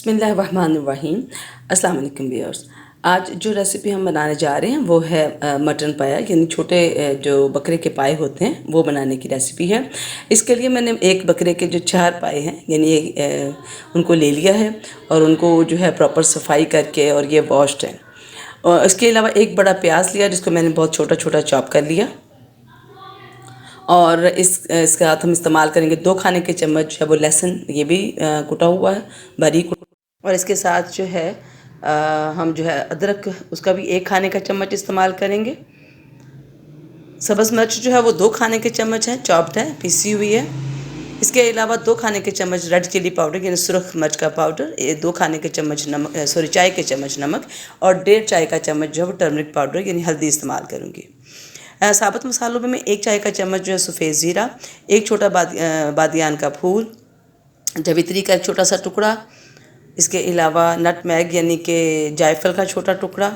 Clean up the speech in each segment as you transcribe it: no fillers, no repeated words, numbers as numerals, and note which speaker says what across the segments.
Speaker 1: बिस्मिल्लाहिर्रहमानिर्रहीम। अस्सलाम वालेकुम व्यूअर्स। आज जो रेसिपी हम बनाने जा रहे हैं वो है मटन पाया, यानी छोटे जो बकरे के पाए होते हैं वो बनाने की रेसिपी है। इसके लिए मैंने एक बकरे के जो 4 पाए हैं यानी उनको ले लिया है और उनको जो है प्रॉपर सफाई करके और ये वॉश्ड है। और इसके अलावा एक बड़ा प्याज लिया जिसको मैंने बहुत छोटा छोटा चॉप कर लिया। और इसके साथ हम इस्तेमाल करेंगे 2 खाने के चम्मच है वो लहसुन, ये भी कुटा हुआ है बारीक। और इसके साथ जो है हम जो है अदरक, उसका भी 1 खाने का चम्मच इस्तेमाल करेंगे। सब्ज़ मिर्च जो है वो 2 खाने के चम्मच है, चॉप्ड है, पीसी हुई है। इसके अलावा 2 खाने के चम्मच रेड चिली पाउडर यानी सुरख मिर्च का पाउडर, ये 2 खाने के चम्मच नमक, चाय के चम्मच नमक और 1.5 चाय का चम्मच जो है वो टर्मरिक पाउडर यानी हल्दी इस्तेमाल करूँगी। साबुत मसालों में मैं 1 चाय का चम्मच जो है सफ़ेद ज़ीरा, 1 छोटा बादियान का फूल, जवित्री का 1 छोटा सा टुकड़ा, इसके अलावा नटमैग यानी कि जायफल का छोटा टुकड़ा,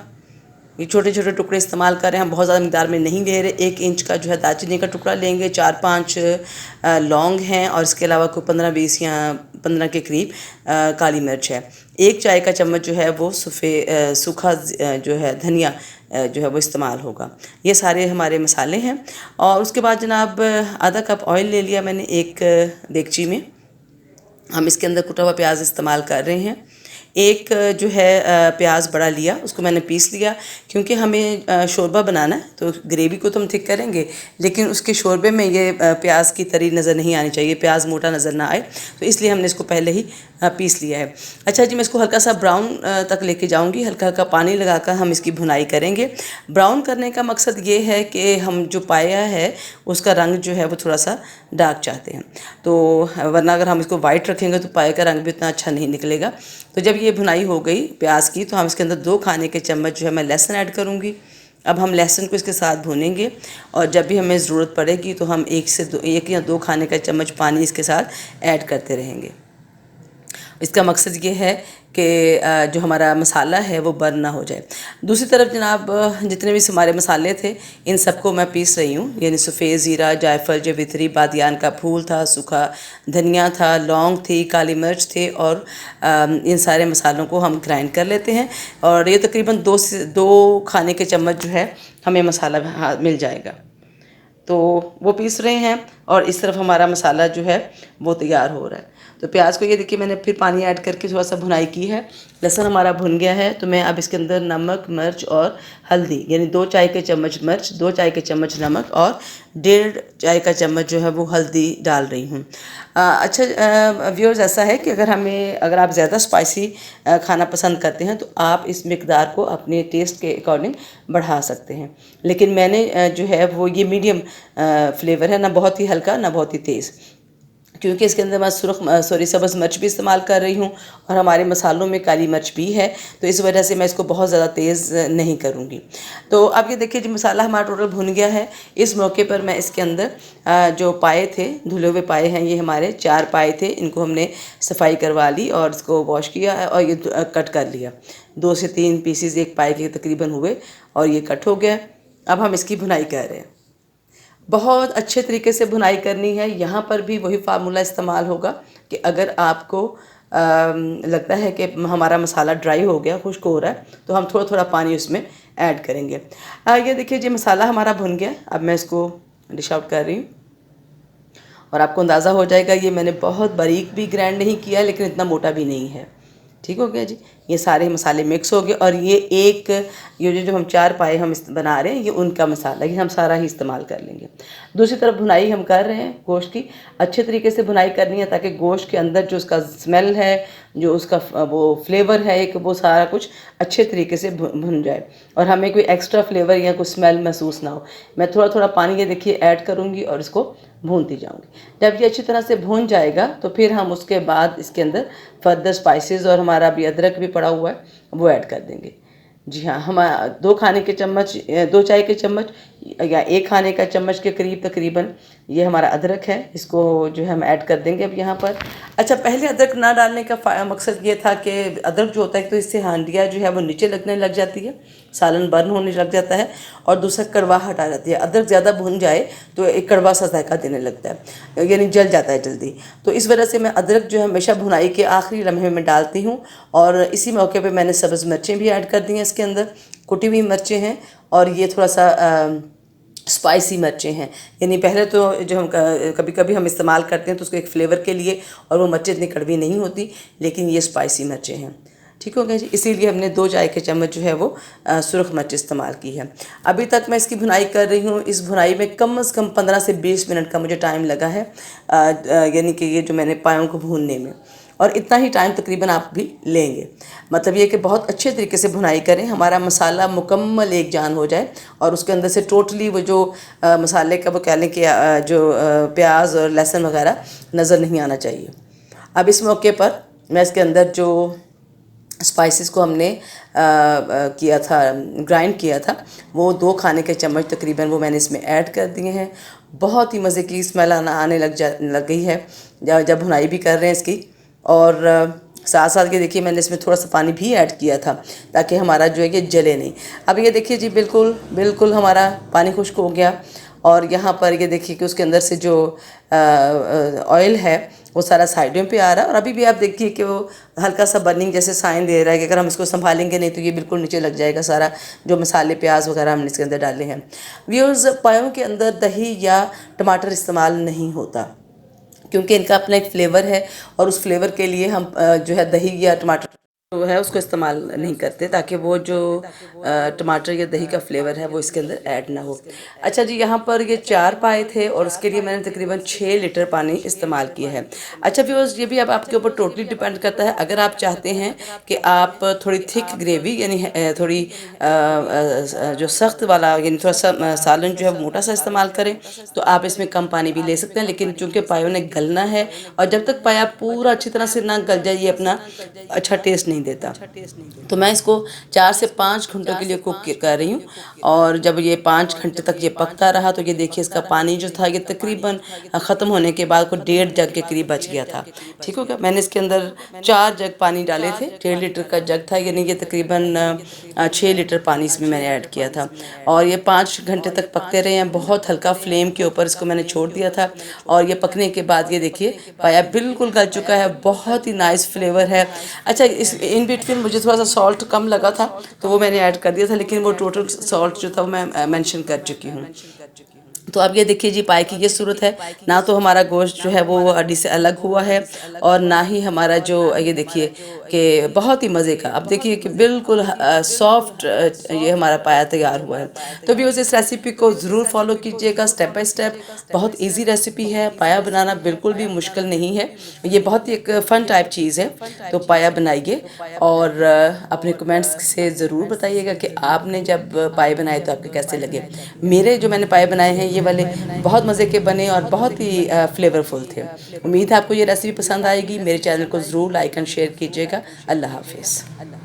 Speaker 1: ये छोटे छोटे टुकड़े इस्तेमाल कर रहे हैं, हम बहुत ज़्यादा मिक़दार में नहीं ले रहे। 1 इंच का जो है दालचीनी का टुकड़ा लेंगे, 4-5 लौंग हैं और इसके अलावा कोई 15-20 या 15 के करीब काली मिर्च है। 1 चाय का चम्मच जो है वो सूखा जो है धनिया जो है वो इस्तेमाल होगा। ये सारे हमारे मसाले हैं। और उसके बाद जनाब आधा कप ऑयल ले लिया मैंने एक देगची में। हम इसके अंदर कुटा हुआ प्याज इस्तेमाल कर रहे हैं। एक जो है प्याज बड़ा लिया, उसको मैंने पीस लिया क्योंकि हमें शोरबा बनाना है तो ग्रेवी को तो हम थिक करेंगे, लेकिन उसके शोरबे में ये प्याज की तरी नज़र नहीं आनी चाहिए, प्याज मोटा नज़र ना आए, तो इसलिए हमने इसको पहले ही पीस लिया है। अच्छा जी, मैं इसको हल्का सा ब्राउन तक लेके जाऊंगी, हल्का हल्का पानी लगाकर हम इसकी भुनाई करेंगे। ब्राउन करने का मकसद ये है कि हम जो पाया है उसका रंग जो है वो थोड़ा सा डार्क चाहते हैं, तो वरना अगर हम इसको वाइट रखेंगे तो पाए का रंग भी इतना अच्छा नहीं निकलेगा। तो जब ये भुनाई हो गई प्याज की तो हम इसके अंदर 2 खाने के चम्मच जो है मैं लहसुन ऐड करूँगी। अब हम लहसुन को इसके साथ भूनेंगे और जब भी हमें ज़रूरत पड़ेगी तो हम 1 या 2 खाने का चम्मच पानी इसके साथ ऐड करते रहेंगे। इसका मकसद ये है कि जो हमारा मसाला है वो बर्न ना हो जाए। दूसरी तरफ जनाब जितने भी हमारे मसाले थे इन सबको मैं पीस रही हूँ, यानी सफ़ेद ज़ीरा, जायफल, जवित्री, बादियान का फूल था, सूखा धनिया था, लौंग थी, काली मिर्च थे और इन सारे मसालों को हम ग्राइंड कर लेते हैं। और ये तकरीबन 2 खाने के चम्मच जो है हमें मसाला मिल जाएगा। तो वो पीस रहे हैं और इस तरफ हमारा मसाला जो है वो तैयार हो रहा है। तो प्याज को ये देखिए मैंने फिर पानी ऐड करके थोड़ा सा भुनाई की है। लहसुन हमारा भुन गया है तो मैं अब इसके अंदर नमक, मिर्च और हल्दी यानी 2 चाय के चम्मच मिर्च, 2 चाय के चम्मच नमक और 1.5 चाय का चम्मच जो है वो हल्दी डाल रही हूँ। अच्छा व्यूअर्स, ऐसा है कि अगर आप ज़्यादा स्पाइसी खाना पसंद करते हैं तो आप इस मिकदार को अपने टेस्ट के अकॉर्डिंग बढ़ा सकते हैं, लेकिन मैंने जो है वो ये मीडियम फ्लेवर है, ना बहुत ही हल्का ना बहुत ही तेज़, क्योंकि इसके अंदर मैं सब्ज़ मिर्च भी इस्तेमाल कर रही हूँ और हमारे मसालों में काली मिर्च भी है, तो इस वजह से मैं इसको बहुत ज़्यादा तेज़ नहीं करूँगी। तो अब ये देखिए जी मसाला हमारा टोटल भुन गया है। इस मौके पर मैं इसके अंदर जो पाए थे, धुले हुए पाए हैं, ये हमारे 4 पाए थे, इनको हमने सफाई करवा ली और इसको वॉश किया और ये कट कर लिया। 2 से 3 पीसीज एक पाए के तकरीबन हुए और ये कट हो गया। अब हम इसकी भुनाई कर रहे हैं। बहुत अच्छे तरीके से भुनाई करनी है। यहाँ पर भी वही फार्मूला इस्तेमाल होगा कि अगर आपको लगता है कि हमारा मसाला ड्राई हो गया, खुश्क हो रहा है, तो हम थोड़ा थोड़ा पानी उसमें ऐड करेंगे। ये देखिए जी मसाला हमारा भुन गया। अब मैं इसको डिश आउट कर रही हूँ और आपको अंदाज़ा हो जाएगा ये मैंने बहुत बारीक भी ग्राइंड नहीं किया, लेकिन इतना मोटा भी नहीं है। ठीक हो गया जी, ये सारे मसाले मिक्स हो गए और ये जो हम 4 पाए हम बना रहे हैं ये उनका मसाला, ये हम सारा ही इस्तेमाल कर लेंगे। दूसरी तरफ भुनाई हम कर रहे हैं गोश्त की, अच्छे तरीके से भुनाई करनी है ताकि गोश्त के अंदर जो उसका स्मेल है, जो उसका वो फ्लेवर है, एक वो सारा कुछ अच्छे तरीके से भुन जाए और हमें कोई एक्स्ट्रा फ्लेवर या कोई स्मेल महसूस ना हो। मैं थोड़ा थोड़ा पानी ये देखिए ऐड करूँगी और इसको भूनती जाऊँगी। जब ये अच्छी तरह से भून जाएगा तो फिर हम उसके बाद इसके अंदर फर्दर स्पाइसेस और हमारा भी अदरक भी पड़ा हुआ है वो ऐड कर देंगे। जी हाँ, हम 2 खाने के चम्मच, 2 चाय के चम्मच या 1 खाने का चम्मच के करीब तकरीबन ये हमारा अदरक है, इसको जो है हम ऐड कर देंगे अब यहाँ पर। अच्छा, पहले अदरक ना डालने का मकसद ये था कि अदरक जो होता है तो इससे हांडियाँ जो है वो नीचे लगने लग जाती है, सालन बर्न होने लग जाता है, और दूसरा कड़वाहट आ जाती है। अदरक ज़्यादा भुन जाए तो एक कड़वा सा जायका देने लगता है, यानी जल जाता है जल्दी। तो इस वजह से मैं अदरक जो है हमेशा भुनाई के आखिरी लम्हे में डालती हूँ। और इसी मौके पे मैंने सब्ज़ मिर्चें भी ऐड कर दी हैं इसके अंदर, कुटी हुई मिर्चें हैं, और ये थोड़ा सा स्पाइसी मिर्चें हैं। यानी पहले तो जो हम कभी कभी हम इस्तेमाल करते हैं तो उसको एक फ़्लेवर के लिए, और वो मिर्चें इतनी कड़वी नहीं होती, लेकिन ये स्पाइसी मिर्चें हैं। ठीक हो गया जी। इसीलिए हमने 2 चाय के चम्मच जो है वो सुरख मिर्च इस्तेमाल की है। अभी तक मैं इसकी भुनाई कर रही हूँ। इस भुनाई में कम से कम 15 से 20 मिनट का मुझे टाइम लगा है, यानी कि ये जो मैंने पायों को भूनने में, और इतना ही टाइम तकरीबन आप भी लेंगे। मतलब ये कि बहुत अच्छे तरीके से भुनाई करें, हमारा मसाला मुकम्मल एक जान हो जाए, और उसके अंदर से टोटली वो जो मसाले का वो कह लें कि जो प्याज और लहसुन वगैरह नज़र नहीं आना चाहिए। अब इस मौके पर मैं इसके अंदर जो स्पाइसेस को हमने किया था, ग्राइंड किया था, वो 2 खाने के चम्मच तकरीबन वो मैंने इसमें ऐड कर दिए हैं। बहुत ही मज़े की स्मेल आने लग गई है जब भुनाई भी कर रहे हैं इसकी। और साथ साथ ये देखिए मैंने इसमें थोड़ा सा पानी भी ऐड किया था ताकि हमारा जो है कि जले नहीं। अब ये देखिए जी बिल्कुल हमारा पानी खुश्क हो गया, और यहाँ पर ये देखिए कि उसके अंदर से जो ऑयल है वो सारा साइडों पे आ रहा है, और अभी भी आप देखिए कि वो हल्का सा बर्निंग जैसे साइन दे रहा है कि अगर हम इसको संभालेंगे नहीं तो ये बिल्कुल नीचे लग जाएगा सारा जो मसाले प्याज वगैरह हमने इसके अंदर डाले हैं। व्यूअर्स, पायों के अंदर दही या टमाटर इस्तेमाल नहीं होता, क्योंकि इनका अपना एक फ़्लेवर है, और उस फ्लेवर के लिए हम जो है दही या टमाटर जो है उसको इस्तेमाल नहीं करते, ताकि वो जो टमाटर या दही का फ्लेवर है वो इसके अंदर ऐड ना हो। अच्छा जी, यहाँ पर ये 4 पाए थे, और उसके लिए मैंने तकरीबन 6 लीटर पानी इस्तेमाल किया है। अच्छा व्यूअर्स, ये भी अब आपके ऊपर टोटली डिपेंड करता है। अगर आप चाहते हैं कि आप थोड़ी थिक ग्रेवी, यानी थोड़ी जो सख्त वाला, यानी थोड़ा सा सालन जो है वो मोटा सा इस्तेमाल करें, तो आप इसमें कम पानी भी ले सकते हैं। लेकिन चूँकि पायों ने गलना है, और जब तक पाया पूरा अच्छी तरह से ना गल जाए ये अपना अच्छा टेस्ट नहीं देता। तो मैं इसको 4 से 5 घंटों के लिए कुक कर रही हूँ, और जब ये 5 घंटे तक ये पकता रहा तो ये देखिए इसका पानी जो था ये तकरीबन ख़त्म होने के बाद को 1.5 जग के करीब बच गया था। ठीक हो गया। मैंने इसके अंदर 4 जग पानी डाले थे, 1.5 लीटर का जग था, यानी ये तकरीबन 6 लीटर पानी इसमें मैंने ऐड किया था, और ये 5 घंटे तक पकते रहे हैं। बहुत हल्का फ्लेम के ऊपर इसको मैंने छोड़ दिया था, और ये पकने के बाद ये देखिए पाया बिल्कुल गल चुका है, बहुत ही नाइस फ्लेवर है। अच्छा, इस इन बिटवीन मुझे थोड़ा सा सॉल्ट कम लगा था तो वो मैंने ऐड कर दिया था, लेकिन वो टोटल सॉल्ट जो था वो मैं मेंशन कर चुकी हूँ। तो अब ये देखिए जी, पाए की ये सूरत है, ना तो हमारा गोश्त जो है वो हड्डी से अलग हुआ है, और ना ही हमारा जो ये देखिए कि बहुत ही मज़े का, अब देखिए कि बिल्कुल सॉफ्ट ये हमारा पाया तैयार हुआ है। तो भी उस इस रेसिपी को ज़रूर फॉलो कीजिएगा स्टेप बाय स्टेप। बहुत इजी रेसिपी है, पाया बनाना बिल्कुल भी मुश्किल नहीं है, ये बहुत ही एक फ़न टाइप चीज़ है। तो पाया बनाइए, और अपने कमेंट्स से ज़रूर बताइएगा कि आपने जब पाए बनाए तो आपके कैसे लगे। मेरे जो मैंने पाए बनाए हैं ये वाले बहुत मज़े के बने, और बहुत ही फ्लेवरफुल थे। उम्मीद है आपको ये रेसिपी पसंद आएगी। मेरे चैनल को ज़रूर लाइक एंड शेयर कीजिएगा। अल्लाह हाफिज़।